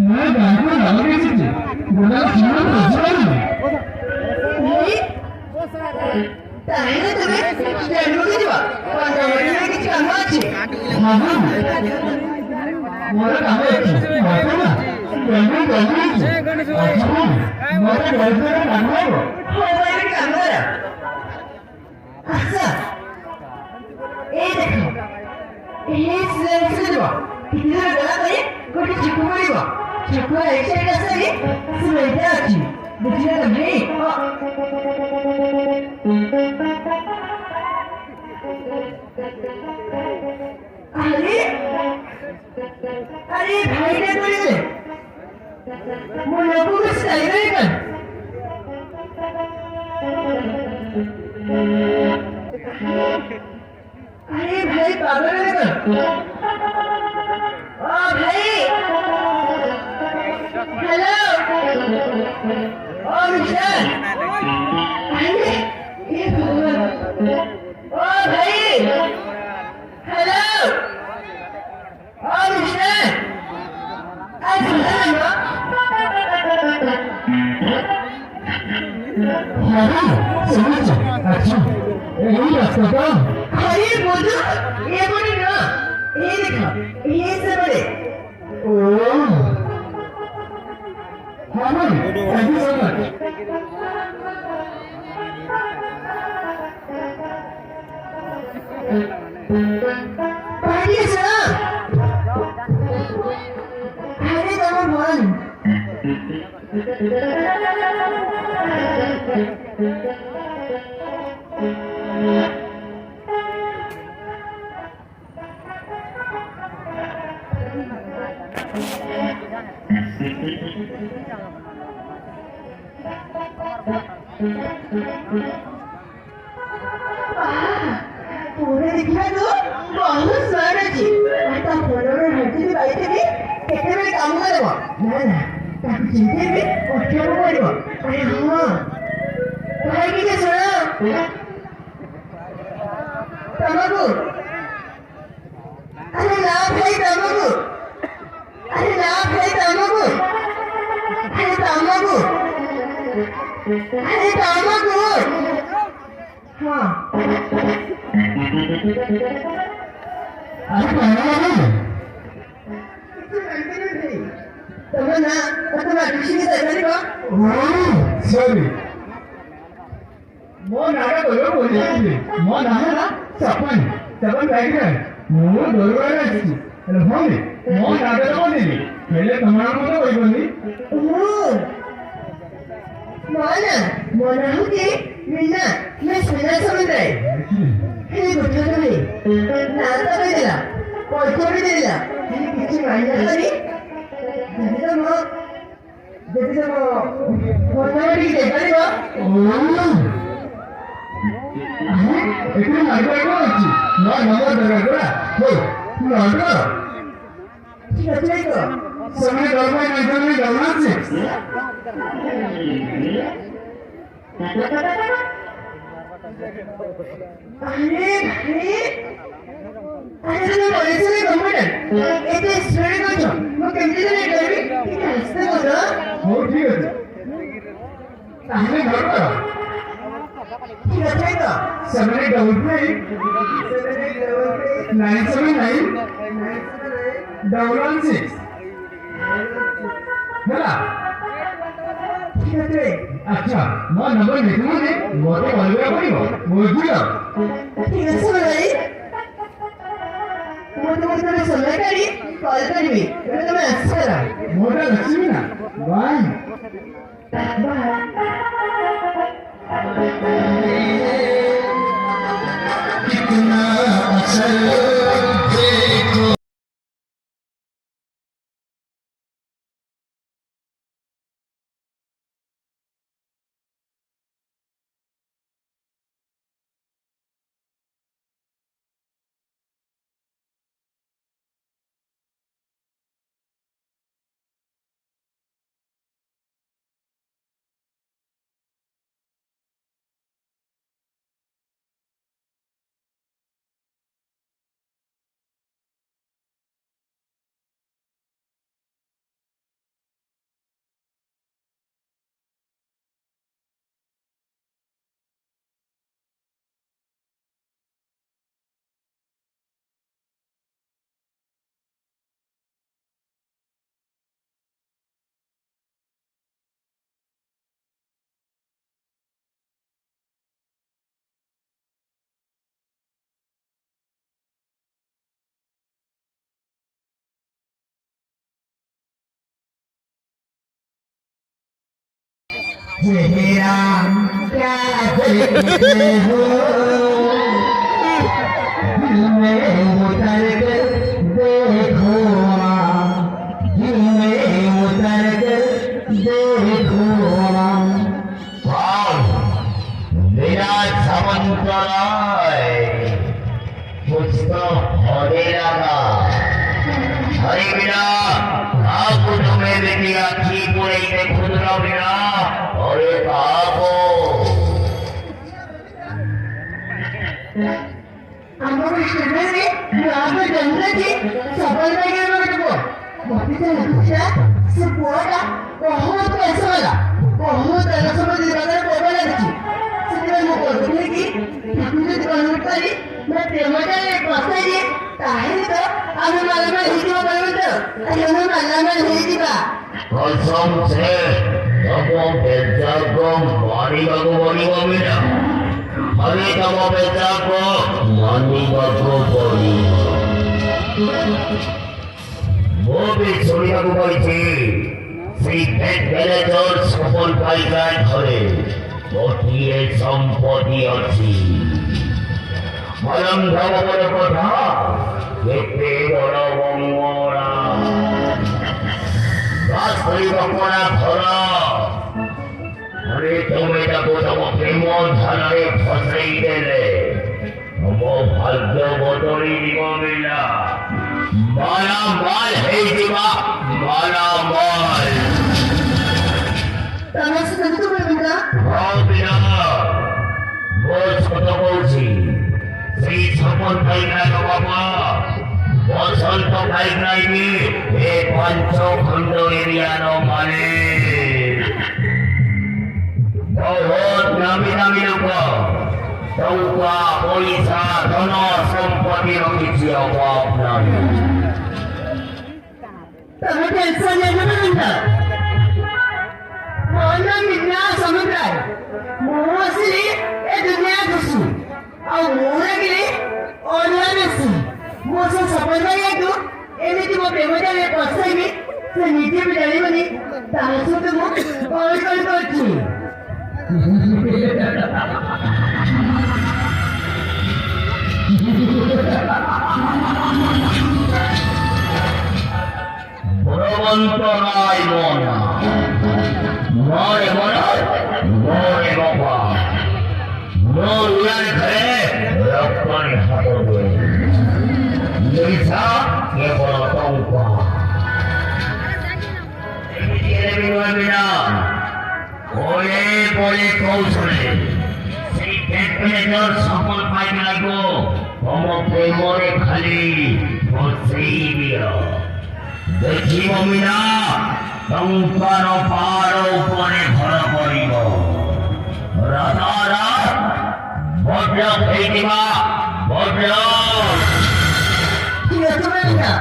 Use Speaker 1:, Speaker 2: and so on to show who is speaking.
Speaker 1: मैं बैंक में डाल के थी बोला सीमा पहुंचा नहीं
Speaker 2: তাহলে তুমি স্ট্যান্ড ঢুকে দিবা পাঞ্জাবির কিছু কাম আছে
Speaker 1: हाँ हाँ मोरा काम है बात ना बैंक में डाल के थी अच्छा मोरा घर से काम है
Speaker 2: মোবাইলে কাম করা আচ্ছা এই দেখো এই সিলেন্স দেবা কিনা গলা করে কোটি চিকু মারিবা চিকু এক্সাইড আছে সিলেন্স আছে বুঝলে তুমি আরে আরে ভাইরা করে মনে করো সাইরে কেন अरे भाई पागल है क्या ओ भाई हेलो ओ मिशन अरे ये भगवान ओ भाई हेलो ओ मिशन अरे ना
Speaker 1: हाँ हाँ समझ अच्छा यही रास्ता था
Speaker 2: अरे बोलो ये बोले ना ये देखो ये से बोले
Speaker 1: ओह हाँ हाँ थैंक यू सो मच
Speaker 2: पानी सर अरे तमाम बोल पूरे दिखा दो बहुत सारा जी आता फोनर हंसी भी बाइक भी केते में काम करबो ना ना ताकि चिंते भी उठे पड़िबो अरे हां भाई के सुनो तमगु अरे ना भाई तमगु अरे ना भाई तमगु अरे तमगु अरे तमगु हाँ
Speaker 1: अरे कहाँ
Speaker 2: तमन्ना तुम्हारा ऋषि से करेगा
Speaker 1: ओह सॉरी मो नारा बोलो बोलिए मो नारा सपन सपन बैठे मो दोरवार आछि हेलो होने मो नारा तो बोलिए पहले तुम्हारा को तो कोई बोली
Speaker 2: ओह माना मोना होके मिलना मैं सुना समझ रहे हे गुट्टा कभी नाता भी दिला कोई भी दिला ये किसी मायने नहीं जैसे वो फोटो भी देखा नहीं वो
Speaker 1: ओह এখানে নাইবার কো আছে না নাম্বার দেওয়া করা হো নাইবার
Speaker 2: ঠিক আছে তো
Speaker 1: সময় দরকার নাই তুমি ডাউনছে
Speaker 2: अरे भाई अरे तुम कॉलेज में कंप्यूटर ये स्टूडेंट हो जो वो कंप्यूटर में करबी ठीक है हंसते बोलो
Speaker 1: हो ঠিক আছে তাহলে ঘর করো
Speaker 2: ठीक है तो
Speaker 1: 7833 979 116 ହେଲା
Speaker 2: ठीक है
Speaker 1: আচ্ছা ମୋ ନମ୍ବର ଲେଖିବ নে ମୋତେ କଲ୍ କରିବାକୁ ପଡ଼ିବ ବୁଝିଲ
Speaker 2: ठीक है सुन भाई ମୁଁ ତୁମକୁ ସମୟ କାଢି କଲ୍ କରିବି ଏବେ ତମେ ଆସିସାର
Speaker 1: ମୋଟା ଲକ୍ଷ୍ମୀ ନା ବାଇ कितना असल
Speaker 2: चेहरा क्या देखते हो दिल में उतर कर देखो दिल में उतर कर देखो
Speaker 3: मेरा समंतराय कुछ तो होने लगा अरे बिना आपको तो मैं बेटी अच्छी पूरी में खुद रहा बिना और एक आपको
Speaker 2: हमारे शरीर में यहाँ जंगल की सफल में गए लोग को मोती से लुचा से पूरा बहुत पैसा वाला बहुत पैसा समझ निकालने को बोला देखी सिर्फ वो बोलते हैं कि मुझे दुकान पर मैं प्रेमजा एक वास्ता ये ताहिर तो अभी मालूम है हिंदी में बोलूँ तो अरे मैं मालूम है हिंदी का
Speaker 3: कसम से तबो बेटा को मारी बाबू मेरा अभी तबो बेटा को मानी बाबू बोली वो भी छोड़ी बाबू बोली थी সেই ব্যাংক ম্যানেজার সফল পাইকার ধরে গোটিয়ে সম্পত্তি আছে মলম ধবর কথা দেখতে বড় বঙ্গরা কাজ করিব করা ধরা আরে তুমি তাকে তম প্রেম ধারায় ফসাই দেলে তম ভাগ্য বদলি দিব মিলা মালামাল হয়ে যাবা মালামাল
Speaker 2: তাহলে সেটা তো বলবেন
Speaker 3: বিনা বহুত ছোট বলছি সেই ছপন পাইকা বাবা বসন্ত পাইকাই এ পঞ্চখণ্ড এরিয়ানো মানে বহুত নামি নামি লোক টঙ্কা পয়সা ধন সম্পত্তির কিছু অভাব নাই
Speaker 2: તમે ટેન્શન લેજો ને મિત્ર મોના મિત્રા સમુદાય મોસલી એ દુનિયા દુસુ આ મોના ગીરી ઓનલાઈન દુસુ મોસો સફળતા યાદુ એની મો પ્રેમજા રે પસાઈબી ସେ ନିଜେ ବି ଜାଣିବନି ତା ସହିତ ମୁଁ କଲ୍ କରିପାରୁଛି
Speaker 3: ভগবন্তরায় মনা মরে মরে বাবা মোর উড়ান ঘরে রক্তরে হাত ধরে নিশা কেবল টঙ্কা বলে বলে কৌশলে সেই ব্যাংক ম্যানেজার সফল পাইবে লাগো তম প্রেমরে খালি বসেই দিও দেখিব মিনা টঙ্কাৰ পাৰ উপরে ঘৰ কৰিব ৰাতাৰাত বজ্ৰ ফেই দিবা বজ্ৰ
Speaker 2: ঠিক আছে